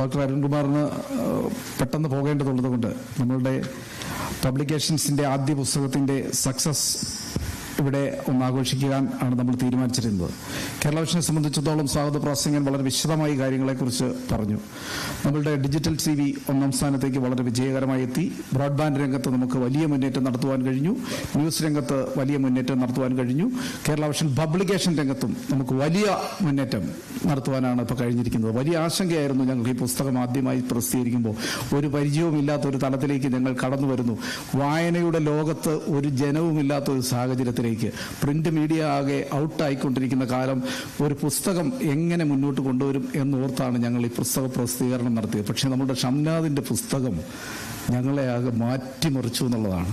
Doctor അരുൺകുമാറിന് പെട്ടെന്ന് പോകേണ്ടതുള്ളത് കൊണ്ട് നമ്മളുടെ പബ്ലിക്കേഷൻസിന്റെ ആദ്യ പുസ്തകത്തിന്റെ സക്സസ് ഇവിടെ ഒന്ന് ആഘോഷിക്കാൻ ആണ് നമ്മൾ തീരുമാനിച്ചിരുന്നത്. കേരള വിഷനെ സംബന്ധിച്ചിടത്തോളം സ്വാഗത പ്രാസംഗൻ വളരെ വിശദമായി കാര്യങ്ങളെക്കുറിച്ച് പറഞ്ഞു. നമ്മളുടെ ഡിജിറ്റൽ TV ഒന്നാം സ്ഥാനത്തേക്ക് വളരെ വിജയകരമായി എത്തി. ബ്രോഡ്ബാൻഡ് രംഗത്ത് നമുക്ക് വലിയ മുന്നേറ്റം നടത്തുവാൻ കഴിഞ്ഞു. ന്യൂസ് രംഗത്ത് വലിയ മുന്നേറ്റം നടത്തുവാൻ കഴിഞ്ഞു. കേരള വിഷൻ പബ്ലിക്കേഷൻ രംഗത്തും നമുക്ക് വലിയ മുന്നേറ്റം നടത്തുവാനാണ് ഇപ്പോൾ കഴിഞ്ഞിരിക്കുന്നത്. വലിയ ആശങ്കയായിരുന്നു ഞങ്ങൾക്ക് ഈ പുസ്തകം ആദ്യമായി പ്രസിദ്ധീകരിക്കുമ്പോൾ. ഒരു പരിചയവുമില്ലാത്ത ഒരു തലത്തിലേക്ക് ഞങ്ങൾ കടന്നു വരുന്നു. വായനയുടെ ലോകത്ത് ഒരു ജനവുമില്ലാത്ത ഒരു സാഹചര്യത്തിൽ പ്രിന്റ് മീഡിയ ആകെ ഔട്ടായിക്കൊണ്ടിരിക്കുന്ന കാലം ഒരു പുസ്തകം എങ്ങനെ മുന്നോട്ട് കൊണ്ടുവരും എന്നോർത്താണ് ഞങ്ങൾ ഈ പുസ്തക പ്രസിദ്ധീകരണം നടത്തിയത്. പക്ഷേ നമ്മുടെ ഷംനാദിന്റെ പുസ്തകം ഞങ്ങളെ ആകെ മാറ്റിമറിച്ചു എന്നുള്ളതാണ്.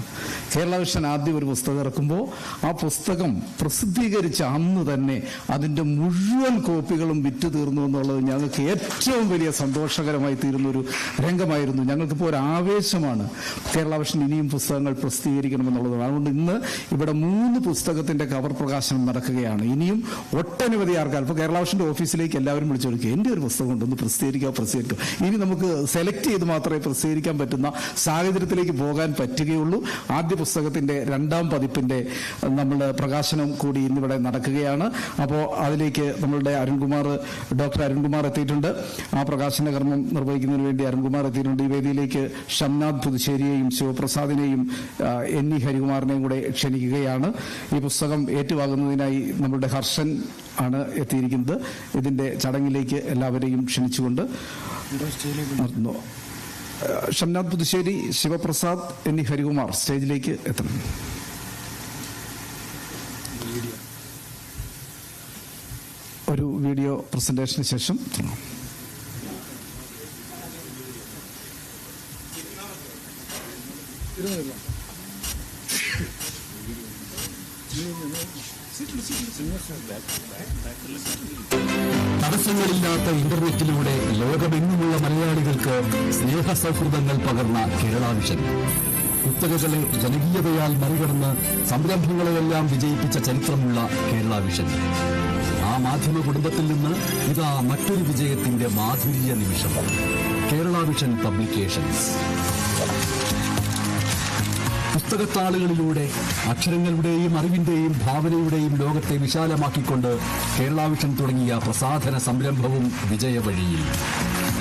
കേരള വിഷൻ ആദ്യം ഒരു പുസ്തകം ഇറക്കുമ്പോൾ ആ പുസ്തകം പ്രസിദ്ധീകരിച്ച അന്ന് തന്നെ അതിൻ്റെ മുഴുവൻ കോപ്പികളും വിറ്റ് തീർന്നു എന്നുള്ളത് ഞങ്ങൾക്ക് ഏറ്റവും വലിയ സന്തോഷകരമായി തീരുന്നൊരു രംഗമായിരുന്നു. ഞങ്ങൾക്കിപ്പോൾ ഒരു ആവേശമാണ് കേരള വിഷൻ ഇനിയും പുസ്തകങ്ങൾ പ്രസിദ്ധീകരിക്കണമെന്നുള്ളത്. അതുകൊണ്ട് ഇന്ന് ഇവിടെ 3 പുസ്തകത്തിന്റെ കവർ പ്രകാശനം നടക്കുകയാണ്. ഇനിയും ഒട്ടനവധി ആൾക്കാർ ഇപ്പോൾ കേരള വിഷന്റെ ഓഫീസിലേക്ക് എല്ലാവരും വിളിച്ചു കൊടുക്കുക, എൻ്റെ ഒരു പുസ്തകം ഉണ്ടെന്ന് പ്രസിദ്ധീകരിക്കാം. ഇനി നമുക്ക് സെലക്ട് ചെയ്ത് മാത്രമേ പ്രസിദ്ധീകരിക്കാൻ പറ്റുന്ന സാഹചര്യത്തിലേക്ക് പോകാൻ പറ്റുകയുള്ളൂ. ആദ്യ പുസ്തകത്തിന്റെ 2ാം പതിപ്പിന്റെ നമ്മളുടെ പ്രകാശനം കൂടി ഇന്നിവിടെ നടക്കുകയാണ്. അപ്പോൾ അതിലേക്ക് നമ്മളുടെ ഡോക്ടർ അരുൺകുമാർ എത്തിയിട്ടുണ്ട്. ആ പ്രകാശന കർമ്മം നിർവഹിക്കുന്നതിന് വേണ്ടി അരുൺകുമാർ എത്തിയിട്ടുണ്ട്. ഈ വേദിയിലേക്ക് ഷംനാദ് പുതുശ്ശേരിയെയും ശിവപ്രസാദിനെയും NE ഹരികുമാറിനെയും കൂടെ ക്ഷണിക്കുകയാണ്. ഈ പുസ്തകം ഏറ്റുവാങ്ങുന്നതിനായി നമ്മളുടെ ഹർഷൻ ആണ് എത്തിയിരിക്കുന്നത്. ഇതിന്റെ ചടങ്ങിലേക്ക് എല്ലാവരെയും ക്ഷണിച്ചുകൊണ്ട് നടത്തുന്നു. ഷംനാദ് പുതുശ്ശേരി, ശിവപ്രസാദ്, NE ഹരികുമാർ സ്റ്റേജിലേക്ക് എത്തണം. ഒരു വീഡിയോ പ്രസന്റേഷന് ശേഷം തടസ്സങ്ങളില്ലാത്ത ഇന്റർനെറ്റിലൂടെ ലോകമെങ്ങുമുള്ള മലയാളികൾക്ക് സ്നേഹ സൗഹൃദങ്ങൾ പകർന്ന കേരള വിഷൻ. കുത്തകകളെ ജനകീയതയാൽ മറികടന്ന് സംരംഭങ്ങളെയെല്ലാം വിജയിപ്പിച്ച ചരിത്രമുള്ള കേരള വിഷൻ. ആ മാധ്യമ കുടുംബത്തിൽ നിന്ന് ഇതാ മറ്റൊരു വിജയത്തിന്റെ മാധുര്യ നിമിഷം. കേരള വിഷൻ പബ്ലിക്കേഷൻസ് പുസ്തകത്താളുകളിലൂടെ അക്ഷരങ്ങളുടെയും അറിവിന്റെയും ഭാവനയുടെയും ലോകത്തെ വിശാലമാക്കിക്കൊണ്ട് കേരള വിഷൻ തുടങ്ങിയ പ്രസാധന സംരംഭവും വിജയവഴിയിൽ.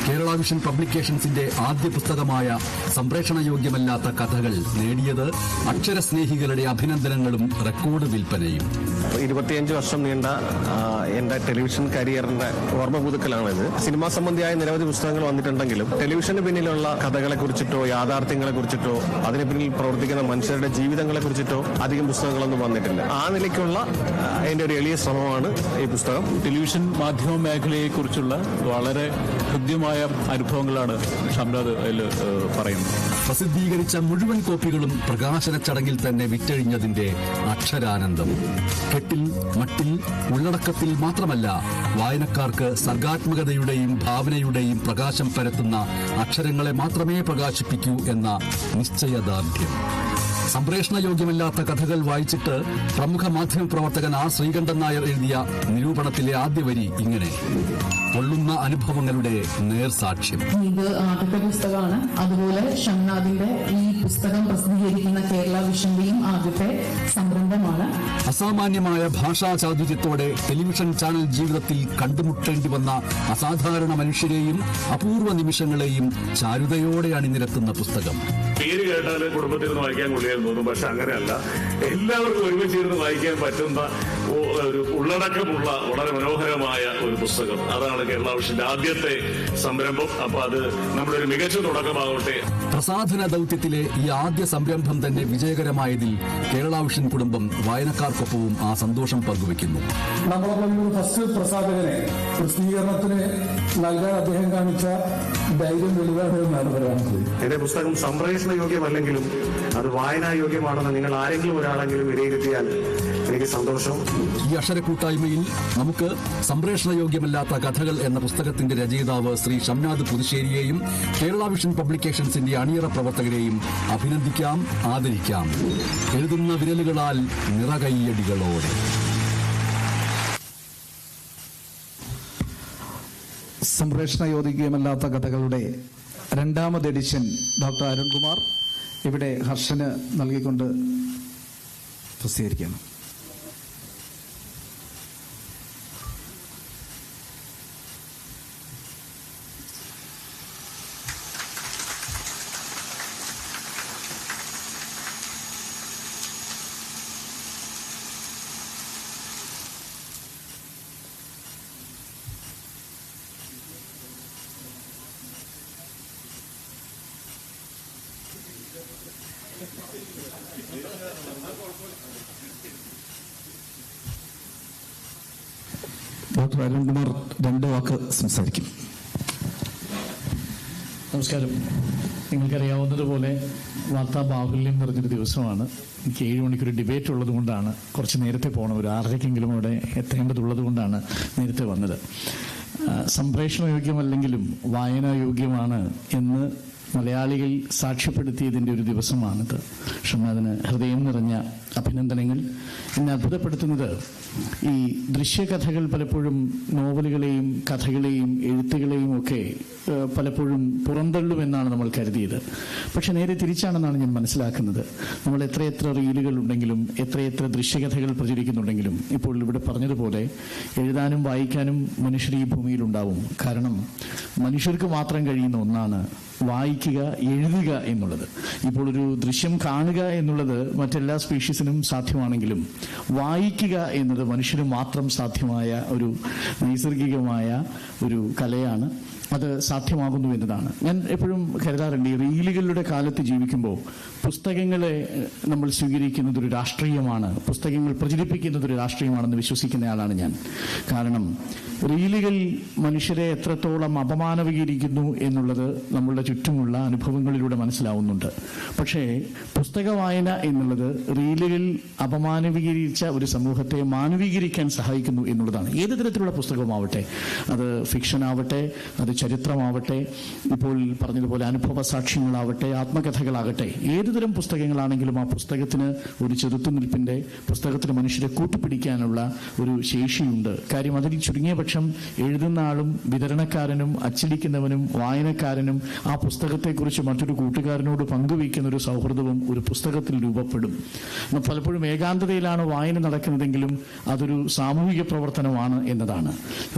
കേരള വിഷൻ പബ്ലിക്കേഷൻസിന്റെ ആദ്യ പുസ്തകമായ സംപ്രേഷണയോഗ്യമല്ലാത്ത കഥകൾ നേടിയത് അക്ഷരസ്നേഹികളുടെ അഭിനന്ദനങ്ങളും റെക്കോർഡ് വിൽപ്പനയും. 25 വർഷം നീണ്ട എന്റെ ടെലിവിഷൻ കരിയറിന്റെ ഓർമ്മ പുതുക്കലാണിത്. സിനിമാ സംബന്ധിയായ നിരവധി പുസ്തകങ്ങൾ വന്നിട്ടുണ്ടെങ്കിലും ടെലിവിഷന് പിന്നിലുള്ള കഥകളെ കുറിച്ചിട്ടോ യാഥാർത്ഥ്യങ്ങളെ കുറിച്ചിട്ടോ അതിന് പിന്നിൽ പ്രവർത്തിക്കുന്ന മനുഷ്യരുടെ ജീവിതങ്ങളെ കുറിച്ചിട്ടോ അധികം പുസ്തകങ്ങളൊന്നും വന്നിട്ടില്ല. ആ നിലയ്ക്കുള്ള എന്റെ ഒരു എളിയ ശ്രമമാണ് ഈ പുസ്തകം. ടെലിവിഷൻ മാധ്യമ മേഖലയെ കുറിച്ചുള്ള വളരെ ഹൃദ്യമായ അനുഭവങ്ങളാണ് ഷംനാദ് അതിൽ പറയുന്നത്. പ്രസിദ്ധീകരിച്ച മുഴുവൻ കോപ്പികളും പ്രകാശന ചടങ്ങിൽ തന്നെ വിറ്റഴിഞ്ഞതിന്റെ അക്ഷരാനന്ദം. കെട്ടിൽ മട്ടിൽ ഉള്ളടക്കത്തിൽ മാത്രമല്ല, വായനക്കാർക്ക് സർഗാത്മകതയുടെയും ഭാവനയുടെയും പ്രകാശം പരത്തുന്ന അക്ഷരങ്ങളെ മാത്രമേ പ്രകാശിപ്പിക്കൂ എന്ന നിശ്ചയദാർഢ്യം. സംപ്രേഷണയോഗ്യമല്ലാത്ത കഥകൾ വായിച്ചിട്ട് പ്രമുഖ മാധ്യമപ്രവർത്തകൻ R. ശ്രീകണ്ഠൻ നായർ എഴുതിയ നിരൂപണത്തിലെ ആദ്യ വരി ഇങ്ങനെ: പൊള്ളുന്ന അനുഭവങ്ങളുടെ നേർസാക്ഷ്യം. ഇത് ആദ്യത്തെ പുസ്തകമാണ്. അതുപോലെ ഷംനാദിന്റെ ഈ പുസ്തകം പ്രസിദ്ധീകരിക്കുന്ന കേരള വിഷന്റെയും ആദ്യത്തെ സംരംഭമാണ്. അസാമാന്യമായ ഭാഷാ ചാതുര്യത്തോടെ ടെലിവിഷൻ ചാനൽ ജീവിതത്തിൽ കണ്ടുമുട്ടേണ്ടി വന്ന അസാധാരണ മനുഷ്യരെയും അപൂർവ നിമിഷങ്ങളെയും ചാരുതയോടെ അണിനിരത്തുന്ന പുസ്തകം. പേര് കേട്ടാൽ കുടുംബത്തിൽ നിന്ന് വായിക്കാൻ കൊള്ളിയെന്ന് തോന്നും, പക്ഷെ അങ്ങനെയല്ല. എല്ലാവർക്കും ഒരുമിച്ചിരുന്ന് വായിക്കാൻ പറ്റുന്ന ഒരു ഉള്ളടക്കമുള്ള വളരെ മനോഹരമായ ഒരു പുസ്തകം. അതാണ് കേരള വിഷന്റെ ആദ്യത്തെ സംരംഭം. അപ്പൊ അത് നമ്മുടെ ഒരു മികച്ച തുടക്കമാകട്ടെ. പ്രസാധന ദൌത്യത്തിലെ ഈ ആദ്യ സംരംഭം തന്നെ വിജയകരമായതിൽ കേരള വിഷൻ കുടുംബം വായനക്കാർക്കൊപ്പവും ആ സന്തോഷം പങ്കുവയ്ക്കുന്നു. നമ്മളൊരു ഫസ്റ്റ് പ്രസാധകനെ പ്രസിദ്ധീകരണത്തിന് നൽകാൻ അദ്ദേഹം കാണിച്ച ധൈര്യം വലുതാണ് എന്നാണ് പറയാനുള്ളത്. എന്റെ പുസ്തകം സംപ്രേഷണയോഗ്യമല്ലെങ്കിലും അത് വായനായോഗ്യമാണെന്ന് നിങ്ങൾ ആരെങ്കിലും ഒരാളെങ്കിലും വിലയിരുത്തിയാൽ എനിക്ക് സന്തോഷം. ഈ അക്ഷരക്കൂട്ടായ്മയിൽ നമുക്ക് സംപ്രേഷണയോഗ്യമല്ലാത്ത കഥകൾ എന്ന പുസ്തകത്തിന്റെ രചയിതാവ് ശ്രീ ഷംനാദ് പുതുശ്ശേരിയെയും കേരള വിഷൻ പബ്ലിക്കേഷൻസിന്റെ അണിയറ പ്രവർത്തകരെയും അഭിനന്ദിക്കാം, ആദരിക്കാം. എഴുതുന്ന വിരലുകളാൽ നിറകയ്യടികളോടെ. സംപ്രേഷണ യോഗ്യമല്ലാത്ത കഥകളുടെ 2ാമത് എഡിഷൻ ഡോക്ടർ അരുൺകുമാർ ഇവിടെ ഹർഷന് നൽകിക്കൊണ്ട് പ്രസിദ്ധീകരിക്കുന്നു. ഡോക്ടർ അരുൺകുമാർ 2 വാക്ക് സംസാരിക്കും. നമസ്കാരം. നിങ്ങൾക്കറിയാവുന്നതുപോലെ വാർത്താ ബാഹുല്യം നിറഞ്ഞൊരു ദിവസമാണ്. എനിക്ക് 7 മണിക്കൊരു ഡിബേറ്റ് ഉള്ളത് കൊണ്ടാണ് കുറച്ച് നേരത്തെ പോകണം. ഒരു 6:30 അവിടെ എത്തേണ്ടതുള്ളത് കൊണ്ടാണ് നേരത്തെ വന്നത്. സംപ്രേഷണയോഗ്യമല്ലെങ്കിലും വായനായോഗ്യമാണ് എന്ന് മലയാളികൾ സാക്ഷ്യപ്പെടുത്തിയതിൻ്റെ ഒരു ദിവസമാണിത്. ഷംനാദിന് ഹൃദയം നിറഞ്ഞ അഭിനന്ദനങ്ങൾ. എന്നെ അത്ഭുതപ്പെടുത്തുന്നത് ഈ ദൃശ്യകഥകൾ പലപ്പോഴും നോവലുകളെയും കഥകളെയും എഴുത്തുകളെയും ഒക്കെ പലപ്പോഴും പുറന്തള്ളുമെന്നാണ് നമ്മൾ കരുതിയത്. പക്ഷെ നേരെ തിരിച്ചാണെന്നാണ് ഞാൻ മനസ്സിലാക്കുന്നത്. നമ്മൾ എത്രയെത്ര റീലുകൾ ഉണ്ടെങ്കിലും എത്രയെത്ര ദൃശ്യകഥകൾ പ്രചരിക്കുന്നുണ്ടെങ്കിലും ഇപ്പോൾ ഇവിടെ പറഞ്ഞതുപോലെ എഴുതാനും വായിക്കാനും മനുഷ്യർ ഈ ഭൂമിയിലുണ്ടാവും. കാരണം മനുഷ്യർക്ക് മാത്രം കഴിയുന്ന ഒന്നാണ് വായിക്കുക, എഴുതുക എന്നുള്ളത്. ഇപ്പോൾ ഒരു ദൃശ്യം കാണുക എന്നുള്ളത് മറ്റെല്ലാ സ്പീഷീസിനും സാധ്യമാണെങ്കിലും വായിക്കുക എന്നത് മനുഷ്യന് മാത്രം സാധ്യമായ ഒരു നൈസർഗികമായ ഒരു കലയാണ്. അത് സാധ്യമാകുന്നു എന്നതാണ് ഞാൻ എപ്പോഴും കരുതാറുണ്ട്. ഈ റീലുകളുടെ കാലത്ത് ജീവിക്കുമ്പോൾ പുസ്തകങ്ങളെ നമ്മൾ സ്വീകരിക്കുന്നത് ഒരു രാഷ്ട്രീയമാണ്, പുസ്തകങ്ങൾ പ്രചരിപ്പിക്കുന്നത് ഒരു രാഷ്ട്രീയമാണെന്ന് വിശ്വസിക്കുന്നയാളാണ് ഞാൻ. കാരണം റീലുകൾ മനുഷ്യരെ എത്രത്തോളം അപമാനവീകരിക്കുന്നു എന്നുള്ളത് നമ്മളുടെ ചുറ്റുമുള്ള അനുഭവങ്ങളിലൂടെ മനസ്സിലാവുന്നുണ്ട്. പക്ഷേ പുസ്തക വായന എന്നുള്ളത് റീലുകൾ അപമാനവീകരിച്ച ഒരു സമൂഹത്തെ മാനവീകരിക്കാൻ സഹായിക്കുന്നു എന്നുള്ളതാണ്. ഏത് തരത്തിലുള്ള പുസ്തകമാവട്ടെ, അത് ഫിക്ഷൻ ആവട്ടെ, അത് ചരിത്രമാവട്ടെ, ഇപ്പോൾ പറഞ്ഞതുപോലെ അനുഭവ സാക്ഷ്യങ്ങളാവട്ടെ, ആത്മകഥകളാകട്ടെ, ഏതുതരം പുസ്തകങ്ങളാണെങ്കിലും ആ പുസ്തകത്തിന് ഒരു ചെറുത്തുനിൽപ്പിന്റെ, പുസ്തകത്തിന് മനുഷ്യരെ കൂട്ടുപിടിക്കാനുള്ള ഒരു ശേഷിയുണ്ട്. കാര്യം അതിൽ ചുരുങ്ങിയ പക്ഷം എഴുതുന്ന ആളും വിതരണക്കാരനും അച്ചടിക്കുന്നവനും വായനക്കാരനും ആ പുസ്തകത്തെക്കുറിച്ച് മറ്റൊരു കൂട്ടുകാരനോട് പങ്കുവയ്ക്കുന്ന ഒരു സൗഹൃദവും ഒരു പുസ്തകത്തിൽ രൂപപ്പെടും. പലപ്പോഴും ഏകാന്തതയിലാണ് വായന നടക്കുന്നതെങ്കിലും അതൊരു സാമൂഹിക പ്രവർത്തനമാണ് എന്നതാണ്.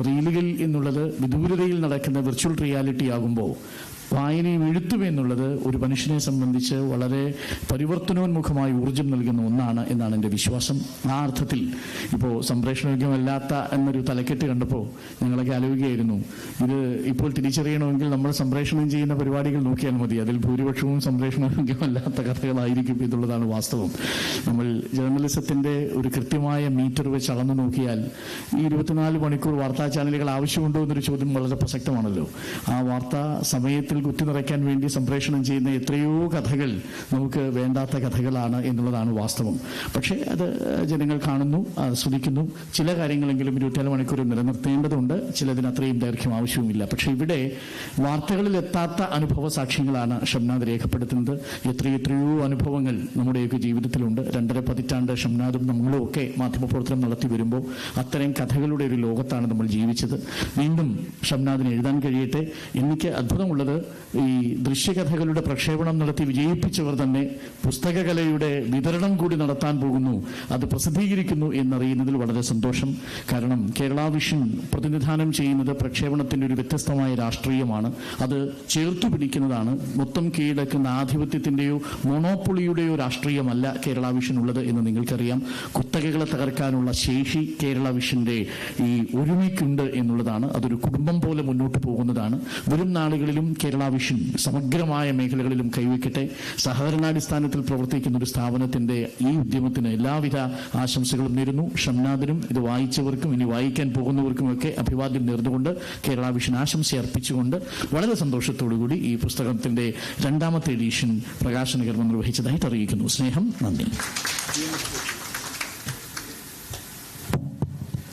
റീലുകൾ എന്നുള്ളത് വിദൂരതയിൽ നടക്കുന്ന വിർച്വൽ റിയാലിറ്റി ആകുമ്പോൾ വായനയും എഴുത്തും എന്നുള്ളത് ഒരു മനുഷ്യനെ സംബന്ധിച്ച് വളരെ പരിവർത്തനോന്മുഖമായി ഊർജം നൽകുന്ന ഒന്നാണ് എന്നാണ് എൻ്റെ വിശ്വാസം. ആ അർത്ഥത്തിൽ ഇപ്പോൾ സംപ്രേഷണയോഗ്യമല്ലാത്ത എന്നൊരു തലക്കെട്ട് കണ്ടപ്പോൾ ഞങ്ങളൊക്കെ ആലോചിക്കുകയായിരുന്നു, ഇത് ഇപ്പോൾ തിരിച്ചറിയണമെങ്കിൽ നമ്മൾ സംപ്രേഷണം ചെയ്യുന്ന പരിപാടികൾ നോക്കിയാൽ മതി, അതിൽ ഭൂരിപക്ഷവും സംപ്രേഷണയോഗ്യമല്ലാത്ത കഥകളായിരിക്കും എന്നുള്ളതാണ് വാസ്തവം. നമ്മൾ ജേർണലിസത്തിൻ്റെ ഒരു കൃത്യമായ മീറ്റർ വെച്ച് അളന്നു നോക്കിയാൽ ഈ 24 മണിക്കൂർ വാർത്താ ചാനലുകൾ ആവശ്യമുണ്ടോ എന്നൊരു ചോദ്യം വളരെ പ്രസക്തമാണല്ലോ. ആ വാർത്താ സമയത്തിൽ കുത്തി നിറയ്ക്കാൻ വേണ്ടി സംപ്രേഷണം ചെയ്യുന്ന എത്രയോ കഥകൾ നമുക്ക് വേണ്ടാത്ത കഥകളാണ് എന്നുള്ളതാണ് വാസ്തവം. പക്ഷേ അത് ജനങ്ങൾ കാണുന്നു, ആസ്വദിക്കുന്നു. ചില കാര്യങ്ങളെങ്കിലും 24 മണിക്കൂർ നിലനിർത്തേണ്ടതുണ്ട്, ചിലതിന് അത്രയും ദൈർഘ്യം ആവശ്യവുമില്ല. പക്ഷേ ഇവിടെ വാർത്തകളിൽ എത്താത്ത അനുഭവ സാക്ഷ്യങ്ങളാണ് ഷംനാദ് രേഖപ്പെടുത്തുന്നത്. എത്രയെത്രയോ അനുഭവങ്ങൾ നമ്മുടെയൊക്കെ ജീവിതത്തിലുണ്ട്. 2.5 പതിറ്റാണ്ട് ഷംനാദും നമ്മളും ഒക്കെ മാധ്യമപ്രവർത്തനം നടത്തി വരുമ്പോൾ അത്തരം കഥകളുടെ ഒരു ലോകത്താണ് നമ്മൾ ജീവിച്ചത്. വീണ്ടും ഷംനാദിന് എഴുതാൻ കഴിയട്ടെ. എനിക്ക് അത്ഭുതമുള്ളത് ഈ ദൃശ്യകഥകളുടെ പ്രക്ഷേപണം നടത്തി വിജയിപ്പിച്ചവർ തന്നെ പുസ്തകകലയുടെ വിതരണം കൂടി നടത്താൻ പോകുന്നു, അത് പ്രസിദ്ധീകരിക്കുന്നു എന്നറിയുന്നതിൽ വളരെ സന്തോഷം. കാരണം കേരള വിഷൻ പ്രതിനിധാനം ചെയ്യുന്നത് പ്രക്ഷേപണത്തിന്റെ ഒരു വ്യത്യസ്തമായ രാഷ്ട്രീയമാണ്. അത് ചേർത്തു പിടിക്കുന്നതാണ്. മൊത്തം കീഴടക്കുന്ന ആധിപത്യത്തിന്റെയോ മോണോപ്പൊളിയുടെയോ രാഷ്ട്രീയമല്ല കേരള വിഷൻ ഉള്ളത് എന്ന് നിങ്ങൾക്കറിയാം. കുത്തകകളെ തകർക്കാനുള്ള ശേഷി കേരള വിഷന്റെ ഈ ഒരുമയ്ക്കുണ്ട് എന്നുള്ളതാണ്. അതൊരു കുടുംബം പോലെ മുന്നോട്ട് പോകുന്നതാണ്. വരും നാളുകളിലും കേരള വിഷൻ സമഗ്രമായ മേഖലകളിലും കൈവയ്ക്കട്ടെ. സഹകരണാടിസ്ഥാനത്തിൽ പ്രവർത്തിക്കുന്ന ഒരു സ്ഥാപനത്തിന്റെ ഈ ഉദ്യമത്തിന് എല്ലാവിധ ആശംസകളും നേരുന്നു. ഷംനാദിനും ഇത് വായിച്ചവർക്കും ഇനി വായിക്കാൻ പോകുന്നവർക്കുമൊക്കെ അഭിവാദ്യം നേർന്നുകൊണ്ട് കേരള വിഷൻ ആശംസ അർപ്പിച്ചുകൊണ്ട് വളരെ സന്തോഷത്തോടുകൂടി ഈ പുസ്തകത്തിന്റെ 2ാമത്തെ എഡിഷൻ പ്രകാശന കർമ്മം നിർവഹിച്ചതായിട്ട് അറിയിക്കുന്നു. സ്നേഹം, നന്ദി.